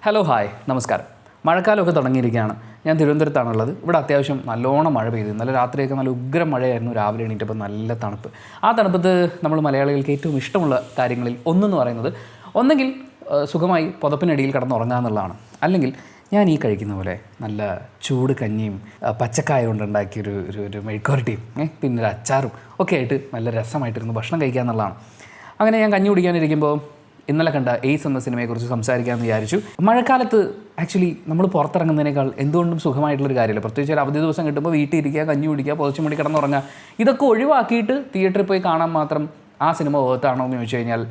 Hello hi നമസ്കാരം. മഴക്കാലമൊക്കെ തുടങ്ങിയിരിക്കുകയാണ്. ഞാൻ തിരുവനന്തപുരത്താണുള്ളത്. ഇവിടെ അത്യാവശ്യം നല്ലോണം മഴ പെയ്തു. ഇന്നലെ രാത്രിയൊക്കെ നല്ല ഉഗ്രം മഴയായിരുന്നു. രാവിലെ എണീറ്റപ്പോൾ നല്ല തണുപ്പ്. ആ തണുപ്പത്ത് നമ്മൾ മലയാളികൾക്ക് ഏറ്റവും ഇഷ്ടമുള്ള കാര്യങ്ങളിൽ ഒന്നെന്ന് പറയുന്നത് ഒന്നെങ്കിൽ സുഖമായി പുതപ്പിനടിയിൽ കിടന്നുറങ്ങാമെന്നുള്ളതാണ്, അല്ലെങ്കിൽ ഞാൻ ഈ കഴിക്കുന്ന പോലെ നല്ല ചൂട് കഞ്ഞിയും പച്ചക്കായ കൊണ്ടുണ്ടാക്കിയൊരു ഒരു മെഴുക്കുവരട്ടിയും പിന്നെ ഒരു അച്ചാറും ഒക്കെ ആയിട്ട് നല്ല രസമായിട്ടിരുന്ന് ഭക്ഷണം കഴിക്കുക എന്നുള്ളതാണ്. അങ്ങനെ ഞാൻ കഞ്ഞി കുടിക്കാനിരിക്കുമ്പോൾ ഇന്നലെ കണ്ട എയ്സ് എന്ന സിനിമയെക്കുറിച്ച് സംസാരിക്കാമെന്ന് വിചാരിച്ചു. മഴക്കാലത്ത് ആക്ച്വലി നമ്മൾ പുറത്തിറങ്ങുന്നതിനേക്കാൾ എന്തുകൊണ്ടും സുഖമായിട്ടുള്ളൊരു കാര്യമില്ല. പ്രത്യേകിച്ച് ഒരു അവധി ദിവസം കിട്ടുമ്പോൾ വീട്ടിൽ ഇരിക്കുക, കഞ്ഞി കുടിക്കുക, പുതച്ചു മുടി കിടന്നുറങ്ങുക. ഇതൊക്കെ ഒഴിവാക്കിയിട്ട് തിയേറ്ററിൽ പോയി കാണാൻ മാത്രം ആ സിനിമ വേർത്താണോ എന്ന് ചോദിച്ചു കഴിഞ്ഞാൽ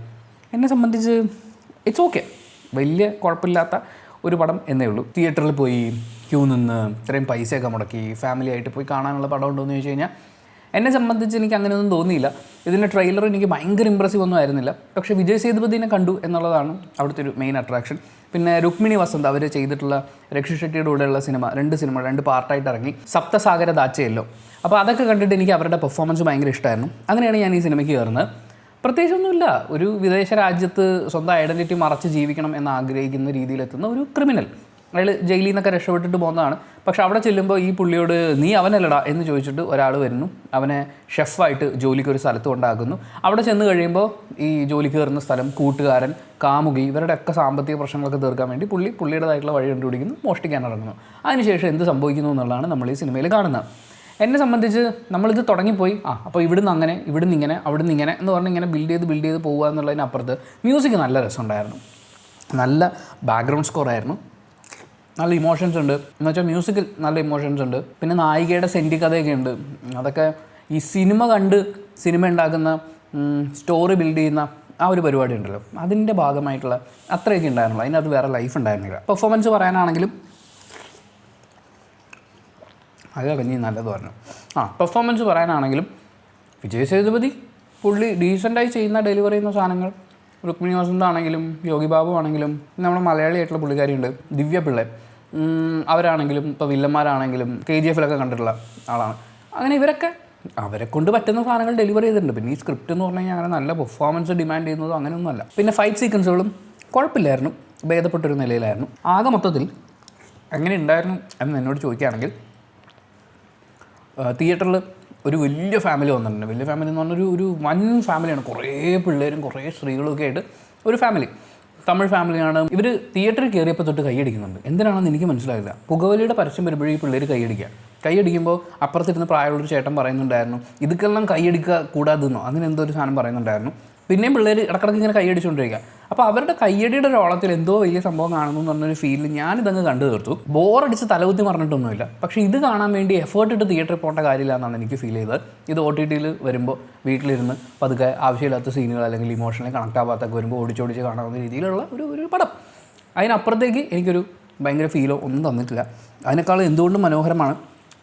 എന്നെ സംബന്ധിച്ച് ഇറ്റ്സ് ഓക്കെ, വലിയ കുഴപ്പമില്ലാത്ത ഒരു പടം എന്നേ ഉള്ളൂ. തിയേറ്ററിൽ പോയി ക്യൂ നിന്ന് ഇത്രയും പൈസയൊക്കെ മുടക്കി ഫാമിലി ആയിട്ട് പോയി കാണാനുള്ള പടം ഉണ്ടോ എന്ന് ചോദിച്ചു കഴിഞ്ഞാൽ എന്നെ സംബന്ധിച്ച് എനിക്ക് അങ്ങനെയൊന്നും തോന്നിയില്ല. ഇതിൻ്റെ ട്രെയിലർ എനിക്ക് ഭയങ്കര ഇമ്പ്രസീവ് ഒന്നും ആയിരുന്നില്ല. പക്ഷേ വിജയ് സേതുപതിനെ കണ്ടു എന്നുള്ളതാണ് അവിടുത്തെ ഒരു മെയിൻ അട്രാക്ഷൻ. പിന്നെ രുക്മിണി വസന്ത് അവർ ചെയ്തിട്ടുള്ള രക്ഷി ഷെട്ടിയുടെ കൂടെയുള്ള രണ്ട് പാർട്ടായിട്ട് ഇറങ്ങി, സപ്തസാഗര ദാച്ചയല്ലോ. അപ്പോൾ അതൊക്കെ കണ്ടിട്ട് എനിക്ക് അവരുടെ പെർഫോമൻസ് ഭയങ്കര ഇഷ്ടമായിരുന്നു. അങ്ങനെയാണ് ഞാൻ ഈ സിനിമയ്ക്ക് കയറുന്നത്. പ്രത്യേകിച്ചൊന്നുമില്ല, ഒരു വിദേശ രാജ്യത്ത് സ്വന്തം ഐഡൻറ്റിറ്റി മറച്ച് ജീവിക്കണം എന്ന് ആഗ്രഹിക്കുന്ന രീതിയിലെത്തുന്ന ഒരു ക്രിമിനൽ. അയാൾ ജയിലിൽ നിന്നൊക്കെ രക്ഷപ്പെട്ടിട്ട് പോകുന്നതാണ്. പക്ഷെ അവിടെ ചെല്ലുമ്പോൾ ഈ പുള്ളിയോട് നീ അവനല്ലടാ എന്ന് ചോദിച്ചിട്ട് ഒരാൾ വരുന്നു. അവനെ ഷെഫായിട്ട് ജോലിക്ക് ഒരു സ്ഥലത്ത് കൊണ്ടാക്കുന്നു. അവിടെ ചെന്ന് കഴിയുമ്പോൾ ഈ ജോലിക്ക് കയറുന്ന സ്ഥലം, കൂട്ടുകാരൻ, കാമുകി, ഇവരുടെയൊക്കെ സാമ്പത്തിക പ്രശ്നങ്ങളൊക്കെ തീർക്കാൻ വേണ്ടി പുള്ളിയുടേതായിട്ടുള്ള വഴി കണ്ടുപിടിക്കുന്നു, മോഷ്ടിക്കാൻ ഇറങ്ങുന്നു. അതിനുശേഷം എന്ത് സംഭവിക്കുന്നു എന്നുള്ളതാണ് നമ്മൾ ഈ സിനിമയിൽ കാണുന്നത്. എന്നെ സംബന്ധിച്ച് നമ്മളിത് തുടങ്ങിപ്പോയി അപ്പോൾ ഇവിടുന്ന് അങ്ങനെ, ഇവിടുന്ന് ഇങ്ങനെ, അവിടുന്ന് ഇങ്ങനെ എന്ന് പറഞ്ഞ് ഇങ്ങനെ ബിൽഡ് ചെയ്ത് പോകുക എന്നുള്ളതിനപ്പുറത്ത് മ്യൂസിക് നല്ല രസമുണ്ടായിരുന്നു. നല്ല ബാക്ക്ഗ്രൗണ്ട് സ്കോർ ആയിരുന്നു. നല്ല ഇമോഷൻസ് ഉണ്ട്. എന്ന് വെച്ചാൽ മ്യൂസിക്കിൽ നല്ല ഇമോഷൻസ് ഉണ്ട്. പിന്നെ നായികയുടെ സെൻറ്റി കഥയൊക്കെ ഉണ്ട്. അതൊക്കെ ഈ സിനിമ കണ്ട് സിനിമ ഉണ്ടാക്കുന്ന സ്റ്റോറി ബിൽഡ് ചെയ്യുന്ന ആ ഒരു പരിപാടി ഉണ്ടല്ലോ, അതിൻ്റെ ഭാഗമായിട്ടുള്ള അത്രയൊക്കെ ഉണ്ടായിരുന്നുള്ളൂ. അതിനകത്ത് വേറെ ലൈഫ് ഉണ്ടായിരുന്നില്ല. പെർഫോമൻസ് പറയാനാണെങ്കിലും അത് കഞ്ഞി നല്ലത് പറഞ്ഞു. പെർഫോമൻസ് പറയാനാണെങ്കിലും വിജയ് സേതുപതി പുള്ളി ഡീസൻ്റായി ചെയ്യുന്ന ഡെലിവറി ചെയ്യുന്ന സാധനങ്ങൾ, രുക്മിണി വസന്ത് ആണെങ്കിലും യോഗി ബാബു ആണെങ്കിലും നമ്മുടെ മലയാളിയായിട്ടുള്ള പുള്ളിക്കാരിയുണ്ട് ദിവ്യ പിള്ളെ, അവരാണെങ്കിലും ഇപ്പോൾ വില്ലന്മാരാണെങ്കിലും KGF കണ്ടിട്ടുള്ള ആളാണ്. അങ്ങനെ ഇവരൊക്കെ അവരെ കൊണ്ട് പറ്റുന്ന സാധനങ്ങൾ ഡെലിവറി ചെയ്തിട്ടുണ്ട്. പിന്നെ ഈ സ്ക്രിപ്റ്റ് എന്ന് പറഞ്ഞു കഴിഞ്ഞാൽ അങ്ങനെ നല്ല പെർഫോമൻസ് ഡിമാൻഡ് ചെയ്യുന്നതോ അങ്ങനെയൊന്നുമല്ല. പിന്നെ ഫൈറ്റ് സീക്വൻസുകളും കുഴപ്പമില്ലായിരുന്നു, ഭേദപ്പെട്ടൊരു നിലയിലായിരുന്നു. ആകെ മൊത്തത്തിൽ എങ്ങനെ ഉണ്ടായിരുന്നു എന്ന് എന്നോട് ചോദിക്കുകയാണെങ്കിൽ, തിയേറ്ററിൽ ഒരു വലിയ ഫാമിലി വന്നിട്ടുണ്ട്. വലിയ ഫാമിലി എന്ന് പറഞ്ഞാൽ ഒരു വൻ ഫാമിലിയാണ്. കുറേ പിള്ളേരും കുറേ സ്ത്രീകളും ഒക്കെ ആയിട്ട് ഒരു ഫാമിലി, തമിഴ് ഫാമിലിയാണ്. ഇവർ തിയേറ്ററിൽ കയറിയപ്പോൾ തൊട്ട് കൈയടിക്കുന്നുണ്ട്. എന്തിനാണെന്ന് എനിക്ക് മനസ്സിലായില്ല. പുകവലിയുടെ പരസ്യം വരുമ്പോഴേ ഈ പിള്ളേർ കൈയടിക്കുമ്പോൾ അപ്പുറത്തിരുന്ന് പ്രായമുള്ളൊരു ചേട്ടൻ പറയുന്നുണ്ടായിരുന്നു ഇതൊക്കെല്ലാം കൈയടിക്കുക കൂടാതെന്നോ അങ്ങനെ എന്തോ ഒരു സാധനം പറയുന്നുണ്ടായിരുന്നു. പിന്നെയും പിള്ളേർ ഇടക്കിടക്ക് ഇങ്ങനെ കൈയടിച്ചുകൊണ്ടിരിക്കുക. അപ്പോൾ അവരുടെ കയ്യടിയുടെ ഒരു ഓളത്തിൽ എന്തോ വലിയ സംഭവം കാണുന്നു എന്ന് പറഞ്ഞൊരു ഫീലിൽ ഞാനിതങ്ങ് കണ്ടു തീർത്തു. ബോറടിച്ച് തലകുത്തി പറഞ്ഞിട്ടൊന്നുമില്ല. പക്ഷേ ഇത് കാണാൻ വേണ്ടി എഫേർട്ട് ഇട്ട് തിയേറ്ററിൽ പോകേണ്ട കാര്യമില്ല എന്നാണ് എനിക്ക് ഫീൽ ചെയ്തത്. ഇത് OTTയിൽ വരുമ്പോൾ വീട്ടിലിരുന്ന് പതുക്കെ ആവശ്യമില്ലാത്ത സീനുകൾ അല്ലെങ്കിൽ ഇമോഷണലി കണക്ട് ആവാത്തൊക്കെ വരുമ്പോൾ ഓടിച്ചോടിച്ച് കാണാവുന്ന രീതിയിലുള്ള ഒരു പടം. അതിനപ്പുറത്തേക്ക് എനിക്കൊരു ഭയങ്കര ഫീലോ ഒന്നും തന്നിട്ടില്ല. അതിനേക്കാൾ എന്തുകൊണ്ടും മനോഹരമാണ്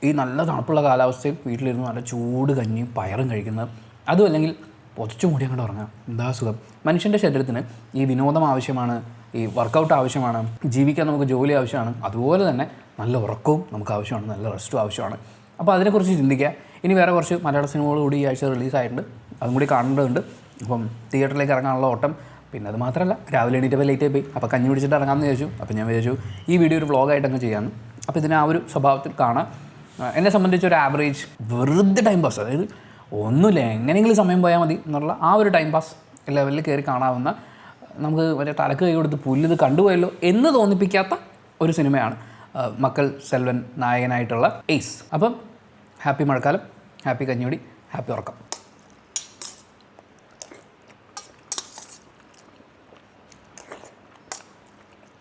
ഈ നല്ല തണുപ്പുള്ള കാലാവസ്ഥയിൽ വീട്ടിലിരുന്ന് നല്ല ചൂട് കഞ്ഞിയും പയറും കഴിക്കുന്നത്. അതും അല്ലെങ്കിൽ പൊതിച്ചു മൂടി അങ്ങോട്ട് ഉറങ്ങാം. എന്താ സുഖം. മനുഷ്യൻ്റെ ശരീരത്തിന് ഈ വിനോദം ആവശ്യമാണ്, ഈ വർക്കൗട്ട് ആവശ്യമാണ്, ജീവിക്കാൻ നമുക്ക് ജോലി ആവശ്യമാണ്. അതുപോലെ തന്നെ നല്ല ഉറക്കവും നമുക്ക് ആവശ്യമാണ്, നല്ല റെസ്റ്റും ആവശ്യമാണ്. അപ്പോൾ അതിനെക്കുറിച്ച് ചിന്തിക്കുക. ഇനി വേറെ കുറച്ച് മലയാള സിനിമകൾ കൂടി ഈ ആഴ്ച റിലീസായിട്ടുണ്ട്, അതും കൂടി കാണേണ്ടതുണ്ട്. അപ്പം തിയേറ്ററിലേക്ക് ഇറങ്ങാനുള്ള ഓട്ടം. പിന്നെ അത് മാത്രമല്ല, രാവിലെ എണീറ്റപ്പോൾ ലേറ്റ് ആയി പോയി. അപ്പോൾ കഞ്ഞി പിടിച്ചിട്ട് ഇറങ്ങാമെന്ന് ചോദിച്ചു. അപ്പോൾ ഞാൻ വിചാരിച്ചു ഈ വീഡിയോ ഒരു വ്ളോഗായിട്ട് അങ്ങ് ചെയ്യാമെന്ന്. അപ്പോൾ ഇതിനെ ആ ഒരു സ്വഭാവത്തിൽ കാണാം. എന്നെ സംബന്ധിച്ച് ഒരു ആവറേജ് വെറുതെ ടൈം പാസ്, അതായത് ഒന്നുമില്ല എങ്ങനെയെങ്കിലും സമയം പോയാൽ മതി എന്നുള്ള ആ ഒരു ടൈം പാസ് ലെവലിൽ കയറി കാണാവുന്ന, നമുക്ക് മറ്റേ തലക്ക് കൈ കൊടുത്ത് പുല്ലിത് കണ്ടുപോയല്ലോ എന്ന് തോന്നിപ്പിക്കാത്ത ഒരു സിനിമയാണ് മക്കൾ സെൽവൻ നായകനായിട്ടുള്ള എയ്സ്. അപ്പം ഹാപ്പി മഴക്കാലം, ഹാപ്പി കഞ്ഞിയോടി, ഹാപ്പി ഉറക്കം.